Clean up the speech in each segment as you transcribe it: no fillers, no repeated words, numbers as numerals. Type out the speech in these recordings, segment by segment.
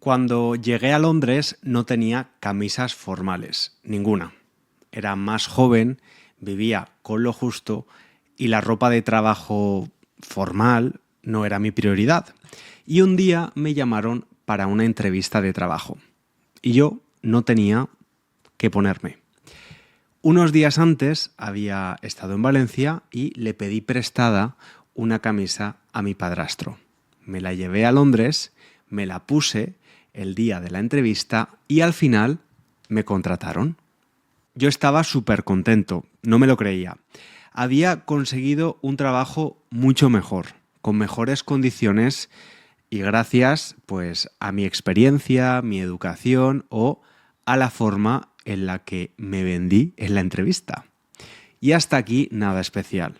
Cuando llegué a Londres no tenía camisas formales, ninguna. Era más joven, vivía con lo justo y la ropa de trabajo formal no era mi prioridad. Y un día me llamaron para una entrevista de trabajo y yo no tenía qué ponerme. Unos días antes había estado en Valencia y le pedí prestada una camisa a mi padrastro. Me la llevé a Londres, me la puse el día de la entrevista y al final me contrataron. Yo estaba súper contento, no me lo creía. Había conseguido un trabajo mucho mejor, con mejores condiciones y gracias pues a mi experiencia, mi educación o a la forma en la que me vendí en la entrevista. Y hasta aquí nada especial.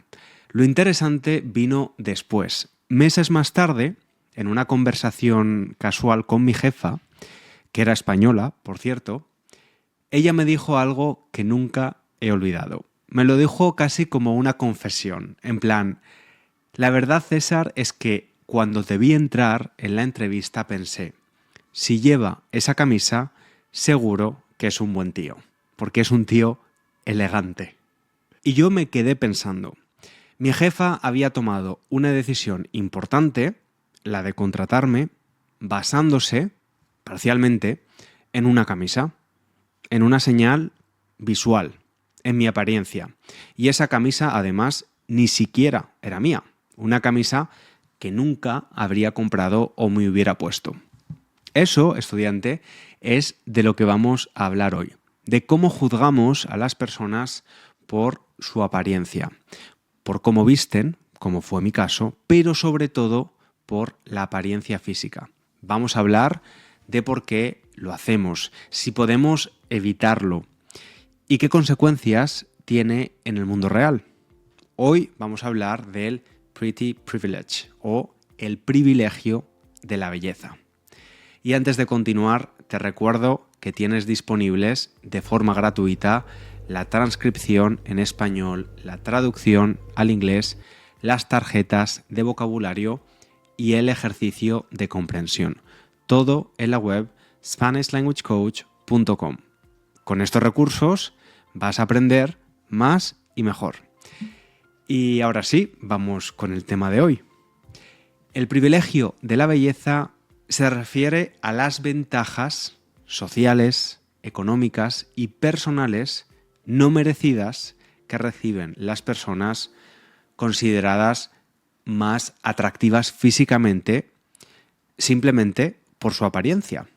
Lo interesante vino después. Meses más tarde, en una conversación casual con mi jefa, que era española, por cierto, ella me dijo algo que nunca he olvidado. Me lo dijo casi como una confesión, en plan, la verdad, César, es que cuando te vi entrar en la entrevista pensé, si lleva esa camisa, seguro que es un buen tío, porque es un tío elegante. Y yo me quedé pensando, mi jefa había tomado una decisión importante, la de contratarme, basándose, parcialmente, en una camisa, en una señal visual, en mi apariencia. Y esa camisa, además, ni siquiera era mía. Una camisa que nunca habría comprado o me hubiera puesto. Eso, estudiante, es de lo que vamos a hablar hoy. De cómo juzgamos a las personas por su apariencia, por cómo visten, como fue mi caso, pero sobre todo por la apariencia física. Vamos a hablar de por qué lo hacemos, si podemos evitarlo y qué consecuencias tiene en el mundo real. Hoy vamos a hablar del Pretty Privilege o el privilegio de la belleza. Y antes de continuar, te recuerdo que tienes disponibles de forma gratuita la transcripción en español, la traducción al inglés, las tarjetas de vocabulario y el ejercicio de comprensión. Todo en la web SpanishLanguageCoach.com. Con estos recursos vas a aprender más y mejor. Y ahora sí, vamos con el tema de hoy. El privilegio de la belleza se refiere a las ventajas sociales, económicas y personales no merecidas que reciben las personas consideradas más atractivas físicamente simplemente por su apariencia.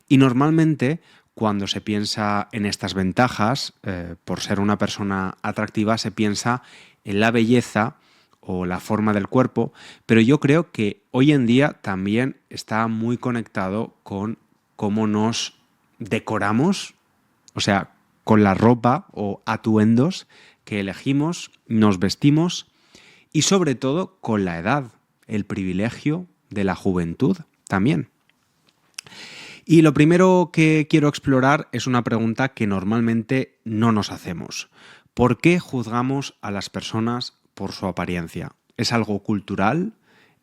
Y normalmente cuando se piensa en estas ventajas, por ser una persona atractiva, se piensa en la belleza o la forma del cuerpo, pero yo creo que hoy en día también está muy conectado con cómo nos decoramos, o sea, con la ropa o atuendos que elegimos, nos vestimos y sobre todo con la edad, el privilegio de la juventud también. Y lo primero que quiero explorar es una pregunta que normalmente no nos hacemos. ¿Por qué juzgamos a las personas por su apariencia? ¿Es algo cultural?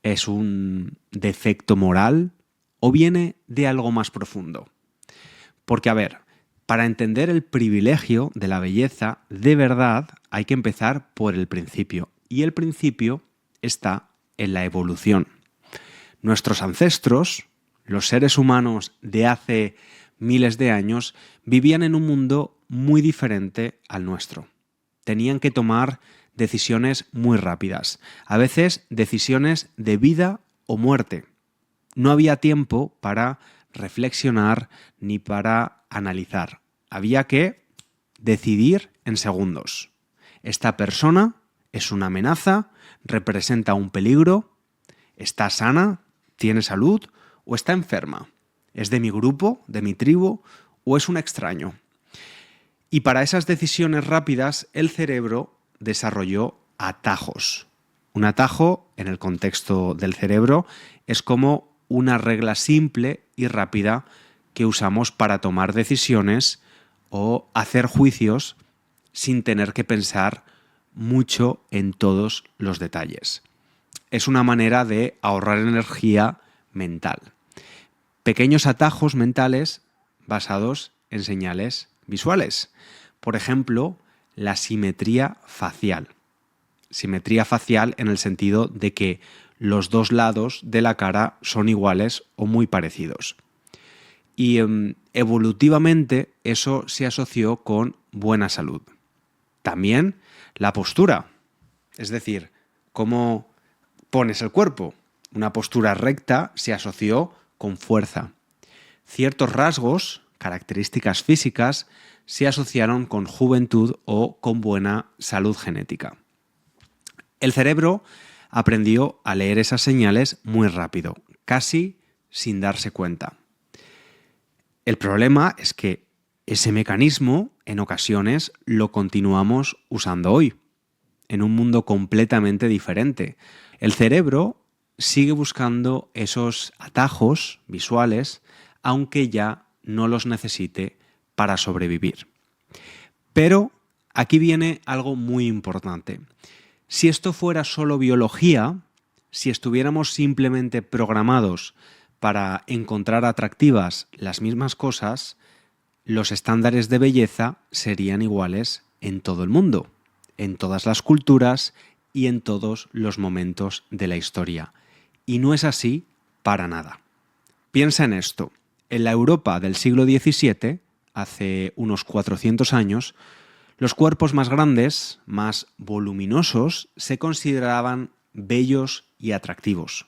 ¿Es un defecto moral? ¿O viene de algo más profundo? Porque, a ver, para entender el privilegio de la belleza, de verdad hay que empezar por el principio. Y el principio está en la evolución. Nuestros ancestros, los seres humanos de hace miles de años, vivían en un mundo muy diferente al nuestro. Tenían que tomar decisiones muy rápidas, a veces decisiones de vida o muerte. No había tiempo para reflexionar ni para analizar. Había que decidir en segundos. Esta persona es una amenaza, representa un peligro, está sana, tiene salud o está enferma. ¿Es de mi grupo, de mi tribu o es un extraño? Y para esas decisiones rápidas, el cerebro desarrolló atajos. Un atajo, en el contexto del cerebro, es como una regla simple y rápida que usamos para tomar decisiones o hacer juicios sin tener que pensar mucho en todos los detalles. Es una manera de ahorrar energía mental. pequeños atajos mentales basados en señales visuales. Por ejemplo, la simetría facial. Simetría facial en el sentido de que los dos lados de la cara son iguales o muy parecidos. Y evolutivamente eso se asoció con buena salud. También la postura, es decir, cómo pones el cuerpo. Una postura recta se asoció con fuerza. Ciertos rasgos, características físicas, se asociaron con juventud o con buena salud genética. El cerebro aprendió a leer esas señales muy rápido, casi sin darse cuenta. El problema es que ese mecanismo, en ocasiones, lo continuamos usando hoy, en un mundo completamente diferente. El cerebro sigue buscando esos atajos visuales, aunque ya no los necesite para sobrevivir. Pero aquí viene algo muy importante. Si esto fuera solo biología, si estuviéramos simplemente programados para encontrar atractivas las mismas cosas, los estándares de belleza serían iguales en todo el mundo, en todas las culturas y en todos los momentos de la historia. Y no es así para nada. Piensa en esto. En la Europa del siglo XVII, hace unos 400 años, los cuerpos más grandes, más voluminosos, se consideraban bellos y atractivos.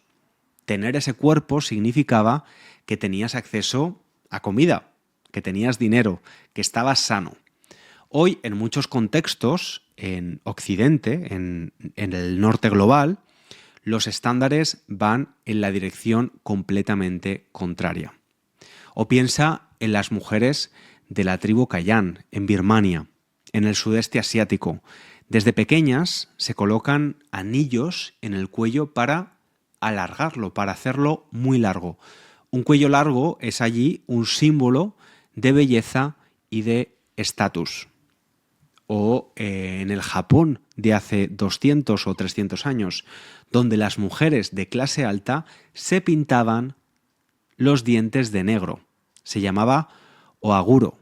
Tener ese cuerpo significaba que tenías acceso a comida, que tenías dinero, que estabas sano. Hoy, en muchos contextos, en Occidente, en el norte global, los estándares van en la dirección completamente contraria. O piensa en las mujeres de la tribu Kayan, en Birmania, en el sudeste asiático. Desde pequeñas se colocan anillos en el cuello para alargarlo, para hacerlo muy largo. Un cuello largo es allí un símbolo de belleza y de estatus. O en el Japón de hace 200 o 300 años, donde las mujeres de clase alta se pintaban los dientes de negro. Se llamaba oaguro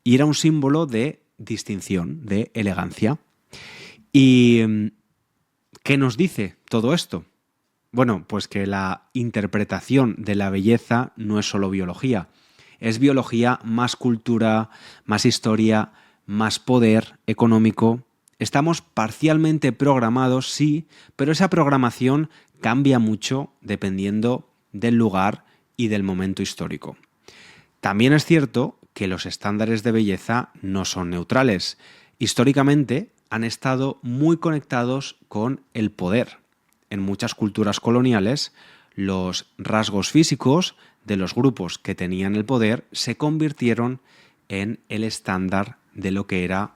y era un símbolo de distinción, de elegancia. ¿Y qué nos dice todo esto? Bueno, pues que la interpretación de la belleza no es solo biología. Es biología más cultura, más historia, más poder económico. Estamos parcialmente programados, sí, pero esa programación cambia mucho dependiendo del lugar y del momento histórico. También es cierto que los estándares de belleza no son neutrales. Históricamente han estado muy conectados con el poder. En muchas culturas coloniales, los rasgos físicos de los grupos que tenían el poder se convirtieron en el estándar de lo que era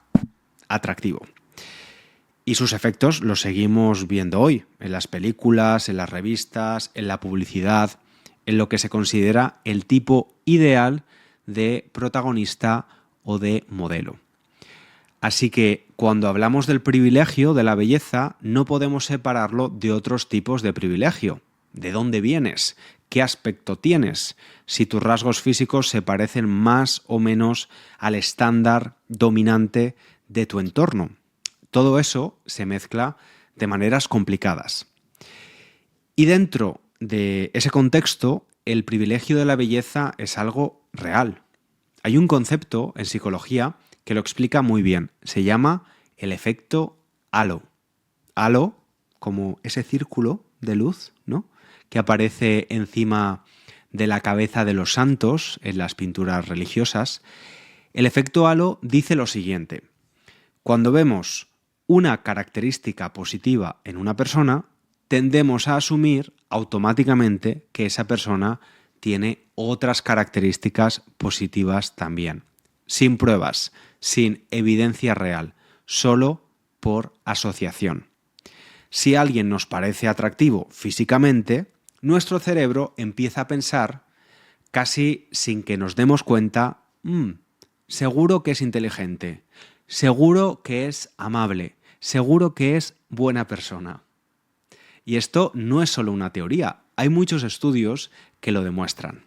atractivo. Y sus efectos los seguimos viendo hoy, en las películas, en las revistas, en la publicidad, en lo que se considera el tipo ideal de protagonista o de modelo. Así que cuando hablamos del privilegio de la belleza, no podemos separarlo de otros tipos de privilegio. ¿De dónde vienes? ¿Qué aspecto tienes? Si tus rasgos físicos se parecen más o menos al estándar dominante de tu entorno. Todo eso se mezcla de maneras complicadas. Y dentro de ese contexto, el privilegio de la belleza es algo real. Hay un concepto en psicología que lo explica muy bien. Se llama el efecto halo. Halo, como ese círculo de luz, ¿no?, que aparece encima de la cabeza de los santos en las pinturas religiosas. El efecto halo dice lo siguiente: cuando vemos una característica positiva en una persona, tendemos a asumir automáticamente que esa persona tiene otras características positivas también, sin pruebas, sin evidencia real, solo por asociación. Si alguien nos parece atractivo físicamente, nuestro cerebro empieza a pensar, casi sin que nos demos cuenta, seguro que es inteligente, seguro que es amable, seguro que es buena persona. Y esto no es solo una teoría, hay muchos estudios que lo demuestran.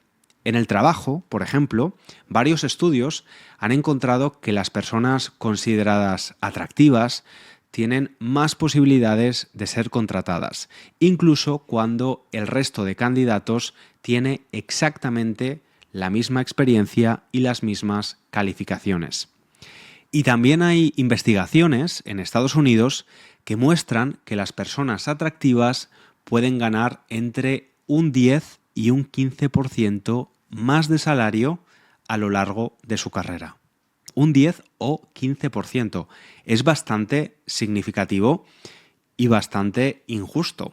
En el trabajo, por ejemplo, varios estudios han encontrado que las personas consideradas atractivas tienen más posibilidades de ser contratadas, incluso cuando el resto de candidatos tiene exactamente la misma experiencia y las mismas calificaciones. Y también hay investigaciones en Estados Unidos que muestran que las personas atractivas pueden ganar entre un 10 y un 15% más de salario a lo largo de su carrera. Un 10 o 15%. Es bastante significativo y bastante injusto.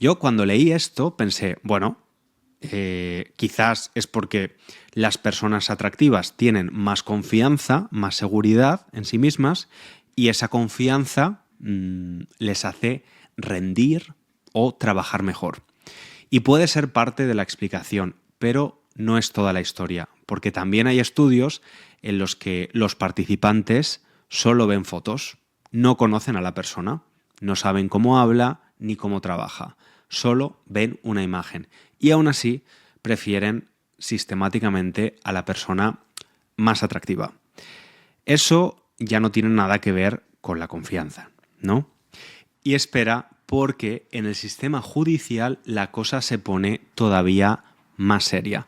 Yo cuando leí esto pensé, bueno, quizás es porque las personas atractivas tienen más confianza, más seguridad en sí mismas y esa confianza les hace rendir o trabajar mejor. Y puede ser parte de la explicación, pero no es toda la historia, porque también hay estudios en los que los participantes solo ven fotos, no conocen a la persona, no saben cómo habla ni cómo trabaja, solo ven una imagen y aún así prefieren sistemáticamente a la persona más atractiva. Eso ya no tiene nada que ver con la confianza, ¿no? Y espera, porque en el sistema judicial la cosa se pone todavía más seria.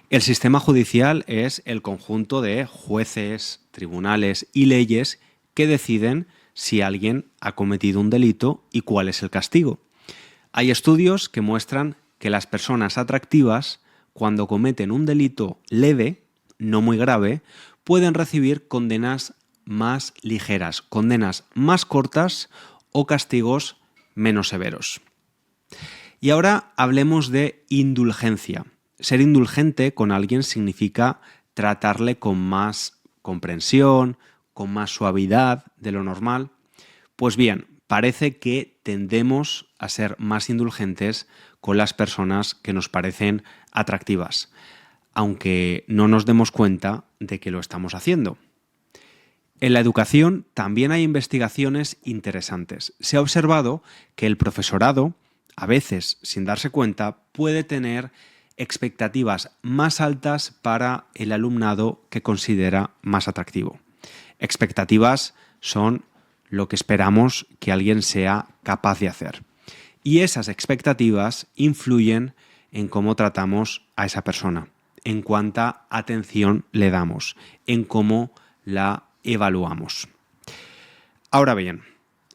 El sistema judicial es el conjunto de jueces, tribunales y leyes que deciden si alguien ha cometido un delito y cuál es el castigo. Hay estudios que muestran que las personas atractivas, cuando cometen un delito leve, no muy grave, pueden recibir condenas más ligeras, condenas más cortas o castigos menos severos. Y ahora hablemos de indulgencia. Ser indulgente con alguien significa tratarle con más comprensión, con más suavidad de lo normal. Pues bien, parece que tendemos a ser más indulgentes con las personas que nos parecen atractivas, aunque no nos demos cuenta de que lo estamos haciendo. En la educación también hay investigaciones interesantes. Se ha observado que el profesorado, a veces sin darse cuenta, puede tener expectativas más altas para el alumnado que considera más atractivo. Expectativas son lo que esperamos que alguien sea capaz de hacer. Y esas expectativas influyen en cómo tratamos a esa persona, en cuánta atención le damos, en cómo la evaluamos. Ahora bien,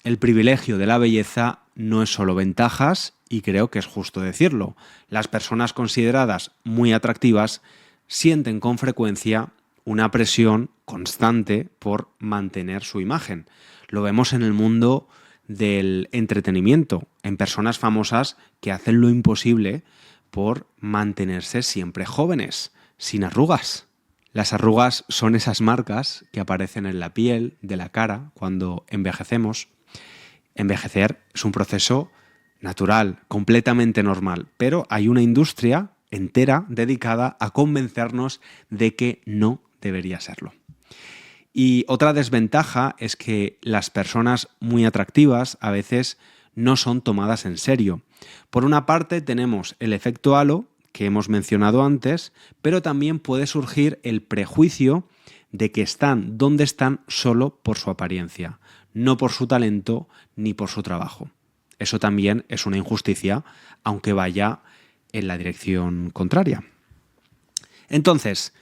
el privilegio de la belleza no es solo ventajas, y creo que es justo decirlo. Las personas consideradas muy atractivas sienten con frecuencia una presión constante por mantener su imagen. Lo vemos en el mundo del entretenimiento, en personas famosas que hacen lo imposible por mantenerse siempre jóvenes, sin arrugas. Las arrugas son esas marcas que aparecen en la piel de la cara cuando envejecemos. Envejecer es un proceso natural, completamente normal, pero hay una industria entera dedicada a convencernos de que no debería serlo. Y otra desventaja es que las personas muy atractivas a veces no son tomadas en serio. Por una parte tenemos el efecto halo, que hemos mencionado antes, pero también puede surgir el prejuicio de que están donde están solo por su apariencia, no por su talento ni por su trabajo. Eso también es una injusticia, aunque vaya en la dirección contraria. Entonces,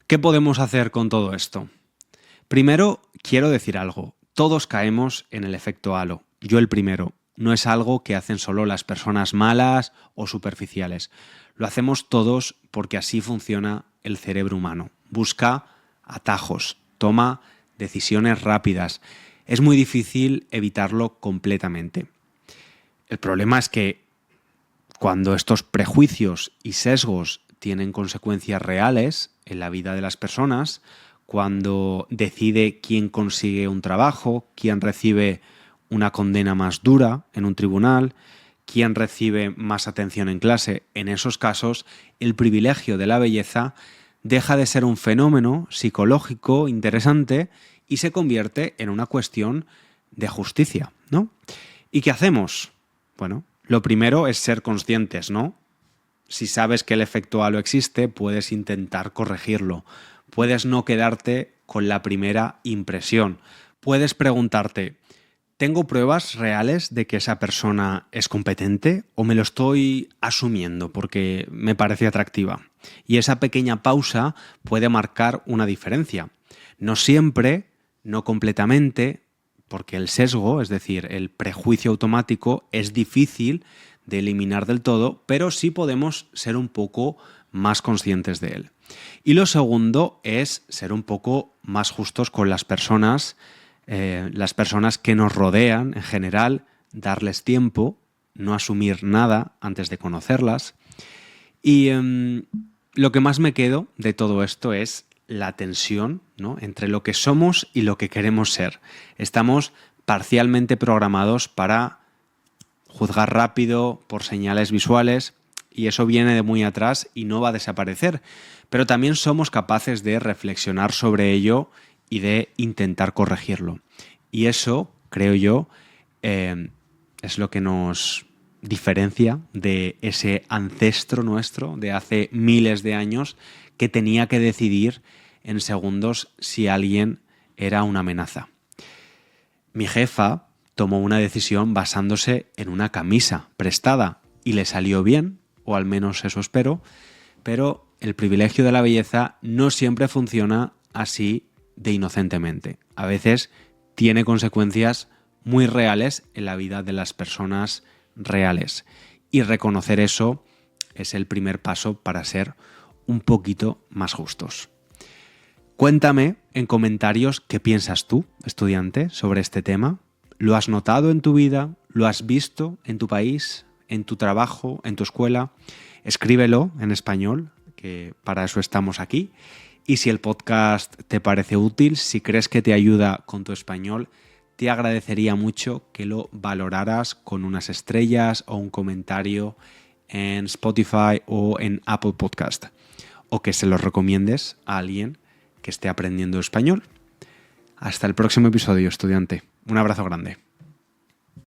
¿qué podemos hacer con todo esto? Primero, quiero decir algo. Todos caemos en el efecto halo. Yo el primero. No es algo que hacen solo las personas malas o superficiales. Lo hacemos todos porque así funciona el cerebro humano. Busca atajos, toma decisiones rápidas. Es muy difícil evitarlo completamente. El problema es que cuando estos prejuicios y sesgos tienen consecuencias reales en la vida de las personas, cuando decide quién consigue un trabajo, quién recibe una condena más dura en un tribunal, quién recibe más atención en clase, en esos casos el privilegio de la belleza deja de ser un fenómeno psicológico interesante y se convierte en una cuestión de justicia, ¿no? ¿Y qué hacemos? Bueno, lo primero es ser conscientes, ¿no? si sabes que el efecto halo existe, puedes intentar corregirlo. Puedes no quedarte con la primera impresión. Puedes preguntarte, ¿tengo pruebas reales de que esa persona es competente o me lo estoy asumiendo porque me parece atractiva? Y esa pequeña pausa puede marcar una diferencia. No siempre, no completamente, porque el sesgo, es decir, el prejuicio automático, es difícil de eliminar del todo, pero sí podemos ser un poco más conscientes de él. Y lo segundo es ser un poco más justos con las personas que nos rodean en general, darles tiempo, no asumir nada antes de conocerlas. Y lo que más me quedo de todo esto es la tensión, ¿no?, entre lo que somos y lo que queremos ser. Estamos parcialmente programados para juzgar rápido por señales visuales y eso viene de muy atrás y no va a desaparecer. Pero también somos capaces de reflexionar sobre ello y de intentar corregirlo. Y eso, creo yo, es lo que nos diferencia de ese ancestro nuestro de hace miles de años que tenía que decidir en segundos si alguien era una amenaza. Mi jefa tomó una decisión basándose en una camisa prestada y le salió bien, o al menos eso espero, pero el privilegio de la belleza no siempre funciona así de inocentemente. A veces tiene consecuencias muy reales en la vida de las personas reales. Y reconocer eso es el primer paso para ser un poquito más justos. Cuéntame en comentarios qué piensas tú, estudiante, sobre este tema. ¿Lo has notado en tu vida? ¿Lo has visto en tu país? ¿En tu trabajo? ¿En tu escuela? Escríbelo en español, que para eso estamos aquí. Y si el podcast te parece útil, si crees que te ayuda con tu español, te agradecería mucho que lo valoraras con unas estrellas o un comentario en Spotify o en Apple Podcast. O que se lo recomiendes a alguien que esté aprendiendo español. Hasta el próximo episodio, estudiante. Un abrazo grande.